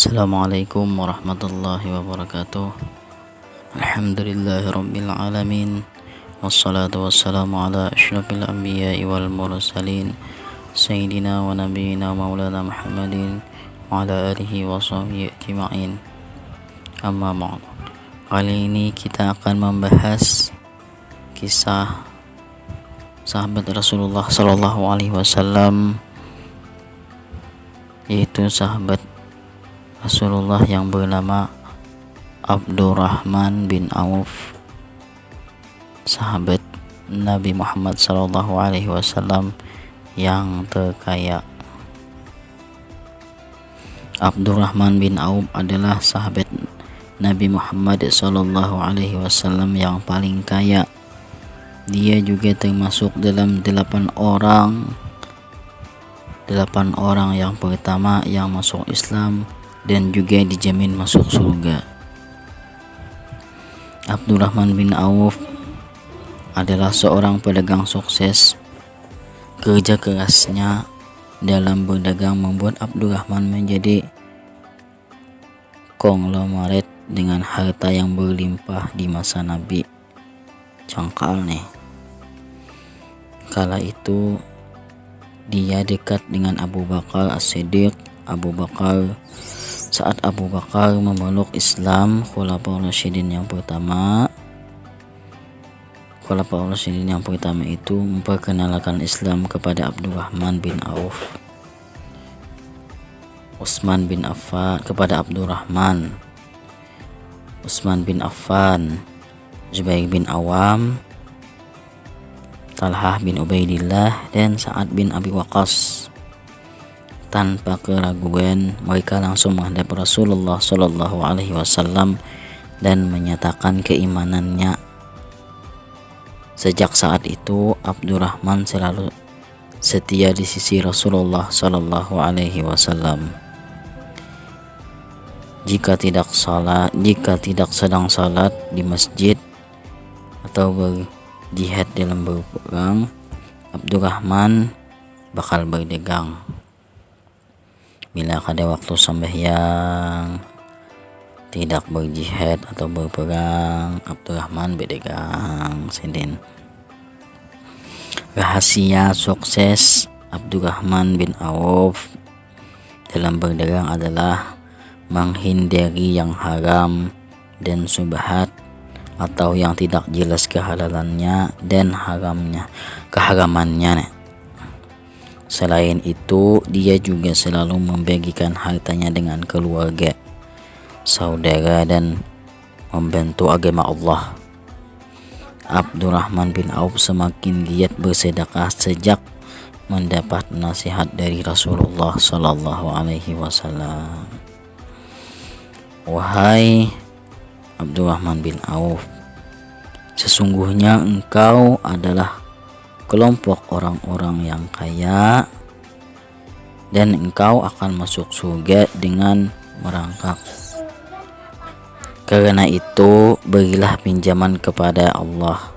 Assalamualaikum warahmatullahi wabarakatuh. Alhamdulillahirabbil alamin. Wassalatu wassalamu ala asyrafil anbiya'i wal mursalin sayyidina wa nabiyyina maulana Muhammadin wa ala alihi wa sahbihi ajma'in. Amma ba'd. Kali ini kita akan membahas kisah sahabat Rasulullah sallallahu alaihi wasallam, yaitu sahabat Rasulullah yang bernama Abdurrahman bin Auf, sahabat Nabi Muhammad sallallahu alaihi wasallam yang terkaya. Abdurrahman bin Auf adalah sahabat Nabi Muhammad sallallahu alaihi wasallam yang paling kaya. Dia juga termasuk dalam 8 orang yang pertama yang masuk Islam dan juga dijamin masuk surga. Abdurrahman bin Auf adalah seorang pedagang sukses. Kerja kerasnya dalam berdagang membuat Abdurrahman menjadi konglomerat dengan harta yang berlimpah di masa Nabi. Cangkal nih. Kala itu dia dekat dengan Abu Bakar As-Siddiq. Saat Abu Bakar memeluk Islam, Khulafaur Rasyidin yang pertama itu memperkenalkan Islam kepada Abdurrahman bin Auf. Utsman bin Affan kepada Abdurrahman, Utsman bin Affan, Zubair bin Awam, Talhah bin Ubaidillah, dan Sa'ad bin Abi Waqqas. Tanpa keraguan mereka langsung menghadap Rasulullah Shallallahu Alaihi Wasallam dan menyatakan keimanannya. Sejak saat itu Abdurrahman selalu setia di sisi Rasulullah Shallallahu Alaihi Wasallam. Jika tidak sedang salat di masjid atau berjihad dalam berperang, Abdurrahman bakal berdagang. Bila ada waktu sembahyang, tidak berjihad atau berperang, Abdurrahman berdagang. Sedin. Rahasia sukses Abdurrahman bin Auf dalam berdagang adalah menghindari yang haram dan syubhat atau yang tidak jelas kehalalannya dan keharamannya. Selain itu, dia juga selalu membagikan hartanya dengan keluarga, saudara, dan membantu agama Allah. Abdurrahman bin Auf semakin giat bersedekah sejak mendapat nasihat dari Rasulullah Sallallahu Alaihi Wasallam. Wahai Abdurrahman bin Auf, sesungguhnya engkau adalah kelompok orang-orang yang kaya dan engkau akan masuk surga dengan merangkak. Karena itu berilah pinjaman kepada Allah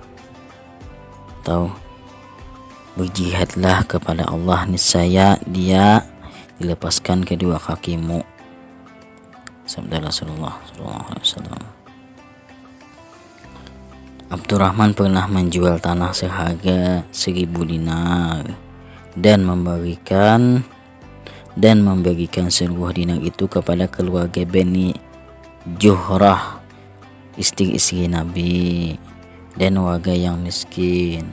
atau berjihadlah kepada Allah, niscaya dia dilepaskan kedua kakimu. Sabda Rasulullah SAW. Abdurrahman pernah menjual tanah seharga 1.000 dinar dan membagikan seluruh dinar itu kepada keluarga Bani Juhrah, istri-istri Nabi, dan warga yang miskin.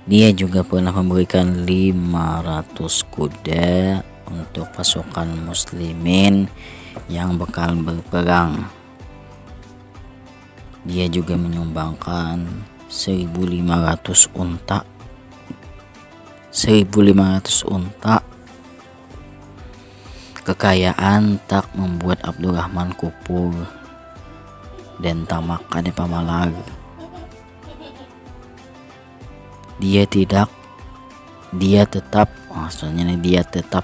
Dia juga pernah memberikan 500 kuda untuk pasukan muslimin yang bakal berperang. Dia juga menyumbangkan 1.500 unta. Kekayaan tak membuat Abdurrahman kupur dan tamak pada pamalag. Dia tetap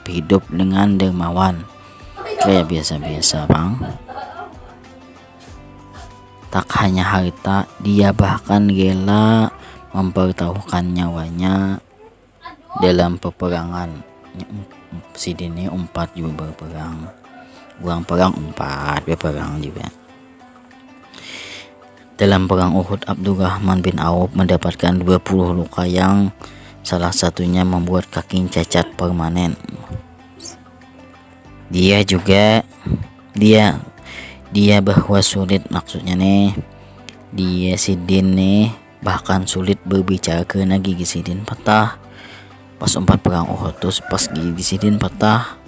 hidup dengan dermawan, kayak biasa-biasa, Bang. Tak hanya harta, dia bahkan rela mempertaruhkan nyawanya dalam peperangan. Si Dini 4 juga berperang. Uang perang 4 perang juga. Dalam perang Uhud, Abdurrahman bin Auf mendapatkan 20 luka yang salah satunya membuat kakinya cacat permanen. Dia bahwa sulit, maksudnya nih dia Sidin nih bahkan sulit berbicara karena gigi Sidin patah. Pas 4 perang Uhud tuh pas gigi Sidin patah.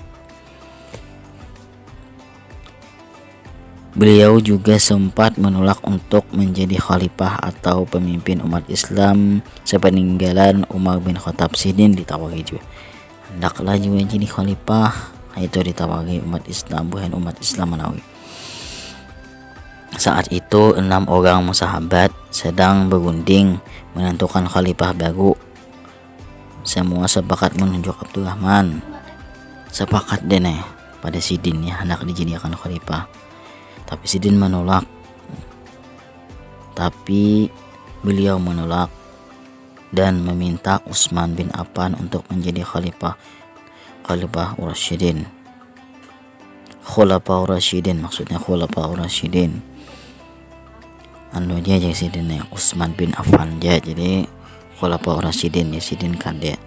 Beliau juga sempat menolak untuk menjadi khalifah atau pemimpin umat Islam sepeninggalan Umar bin Khattab. Sidin ditawari juga, hendaklah juga jadi khalifah, itu ditawari umat Islam, bukan umat Islam menawi. Saat itu 6 orang sahabat sedang berunding menentukan khalifah baru. Semua sepakat menunjuk Abdurrahman. Sepakat deh nih pada Sidin ya hendak dijadikan khalifah. Tapi Sidin menolak. Tapi beliau menolak dan meminta Utsman bin Affan untuk menjadi khalifah Rasyidin. Khulafaur Rasyidin maksudnya Khulafaur Rasyidin. Dia jadi Sidin ya, Utsman bin Affan ya, jadi Khulafaur Rasyidin ya, Sidin kadek.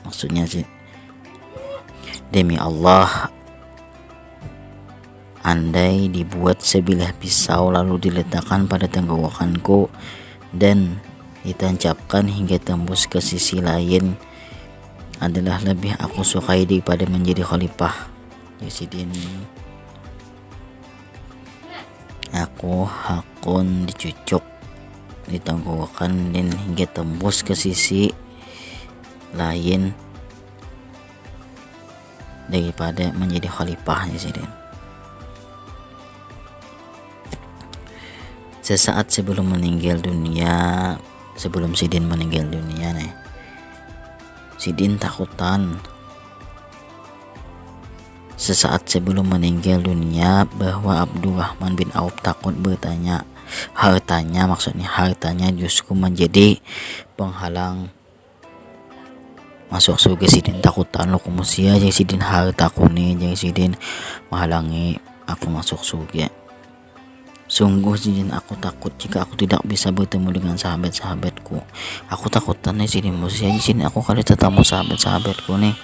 Maksudnya sih, demi Allah, andai dibuat sebilah pisau lalu diletakkan pada tenggorokanku dan ditancapkan hingga tembus ke sisi lain, adalah lebih aku sukai daripada menjadi khalifah. Sidin, aku hakun dicucuk di tenggorokan dan hingga tembus ke sisi lain daripada menjadi khalifah ya Sidin. Sesaat sebelum Sidin meninggal dunia nih, Sidin takutan. Sesaat sebelum meninggal dunia bahwa Abdurrahman bin Auf takut bertanya hartanya justru menjadi penghalang masuk surga. Sidin takutan lo kumusia jadi Sidin hartaku nih, jadi Sidin menghalangi aku masuk surga. Sungguh Sidin, aku takut jika aku tidak bisa bertemu dengan sahabat-sahabatku. Aku takutan nih Sidin musia Sidin, aku kali ketemu sahabat-sahabatku nih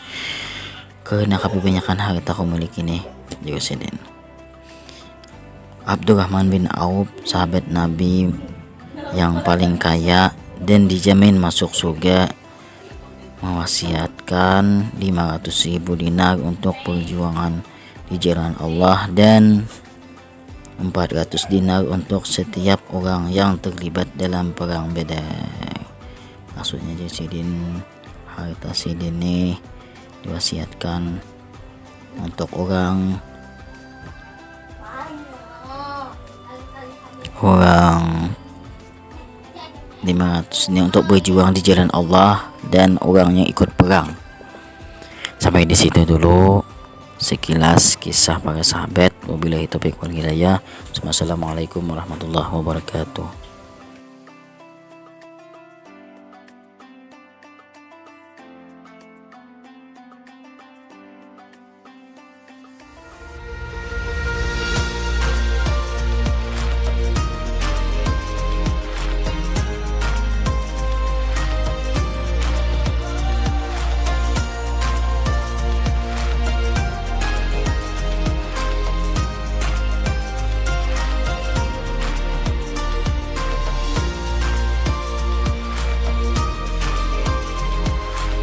karena kebanyakan harta aku miliki nih juga Sidin. Abdurrahman bin Auf, sahabat Nabi yang paling kaya dan dijamin masuk surga, mewasiatkan 500.000 dinar untuk perjuangan di jalan Allah dan 400 dinar untuk setiap orang yang terlibat dalam perang Badar. Maksudnya jadi Sidin, harta Sidin nih diwasiatkan untuk orang 500 ini untuk berjuang di jalan Allah dan orang yang ikut perang. Sampai di situ dulu sekilas kisah para sahabat. Wabillahi taufiq wal hidayah. Wassalamualaikum warahmatullahi wabarakatuh.